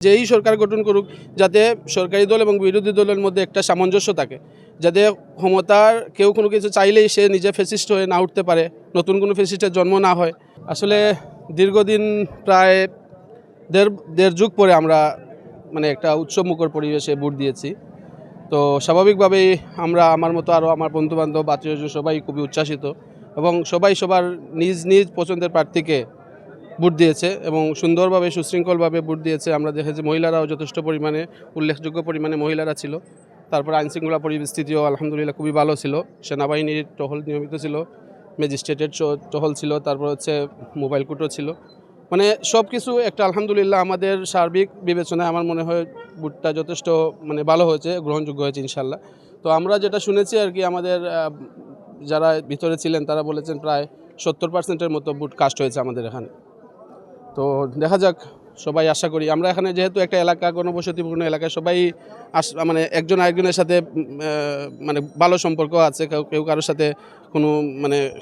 যেই সরকার গঠন করুক যাতে সরকারি দল এবং বিরোধী দলের মধ্যে একটা সামঞ্জস্য থাকে, যাতে ক্ষমতার কেউ কোনো কিছু চাইলেই সে নিজে ফ্যাসিস্ট হয়ে না উঠতে পারে, নতুন কোনো ফ্যাসিস্টের জন্ম না হয়। আসলে দীর্ঘদিন প্রায় দেড় যুগ পরে আমরা একটা উৎসবমুখর পরিবেশে ভোট দিয়েছি। তো স্বাভাবিকভাবেই আমরা আমার মতো আরও আমার বন্ধুবান্ধব আত্মীয়স্বজন সবাই খুবই উচ্ছ্বাসিত এবং সবাই সবার নিজ নিজ পছন্দের প্রার্থীকে ভোট দিয়েছে এবং সুন্দরভাবে সুশৃঙ্খলভাবে ভোট দিয়েছে। আমরা দেখেছি মহিলারাও যথেষ্ট পরিমাণে, উল্লেখযোগ্য পরিমাণে মহিলারা ছিল। তারপর আইনশৃঙ্খলা পরিস্থিতিও আলহামদুলিল্লাহ খুবই ভালো ছিল। সেনাবাহিনীর টহল নিয়মিত ছিল, ম্যাজিস্ট্রেটের টহল ছিল, তারপর মোবাইল কোর্টও ছিল। সব কিছু একটা আলহামদুলিল্লাহ আমাদের সার্বিক বিবেচনায় আমার মনে হয় ভোটটা যথেষ্ট ভালো হয়েছে, গ্রহণযোগ্য হয়েছে ইনশাল্লাহ। তো আমরা যেটা শুনেছি আর কি, আমাদের যারা ভিতরে ছিলেন তারা বলেছেন প্রায় 70% মতো ভোট কাস্ট হয়েছে আমাদের এখানে। তো দেখা যাক, সবাই আশা করি আমরা এখানে যেহেতু একটা এলাকা, ঘনবসতিপূর্ণ এলাকায় সবাই একজন আরেকজনের সাথে ভালো সম্পর্ক আছে, কেউ কারোর সাথে কোনো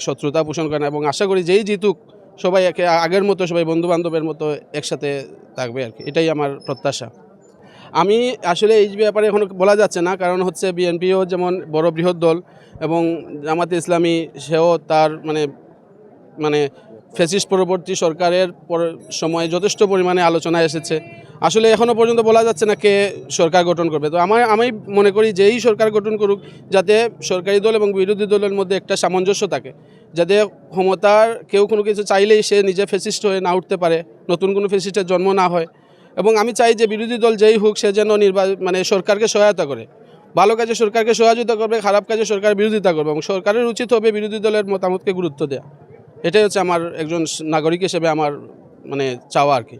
শত্রুতা পোষণ করে না এবং আশা করি যেই জিতুক সবাই আগের মতো সবাই বন্ধুবান্ধবের মতো একসাথে থাকবে আর কি, এটাই আমার প্রত্যাশা। আমি আসলে এই ব্যাপারে এখন বলা যাচ্ছে না, কারণ বিএনপিও যেমন বড় বৃহৎ দল এবং জামাতে ইসলামী সেও তার ফ্যাসিস্ট পরবর্তী সরকারের সময়ে যথেষ্ট পরিমাণে আলোচনা এসেছে। আসলে এখনও পর্যন্ত বলা যাচ্ছে না কে সরকার গঠন করবে। তো আমি মনে করি যেই সরকার গঠন করুক যাতে সরকারি দল এবং বিরোধী দলের মধ্যে একটা সামঞ্জস্য থাকে, যাতে ক্ষমতার কেউ কোনো কিছু চাইলেই সে নিজে ফ্যাসিস্ট হয়ে না উঠতে পারে, নতুন কোনো ফ্যাসিস্টের জন্ম না হয়। এবং আমি চাই যে বিরোধী দল যেই হোক সে যেন সরকারকে সহায়তা করে, ভালো কাজে সরকারকে সহযোগিতা করবে, খারাপ কাজে সরকার বিরোধিতা করবে এবং সরকারের উচিত হবে বিরোধী দলের মতামতকে গুরুত্ব দেওয়া। এটাই আমার একজন নাগরিক হিসেবে আমার চাওয়া আর কি।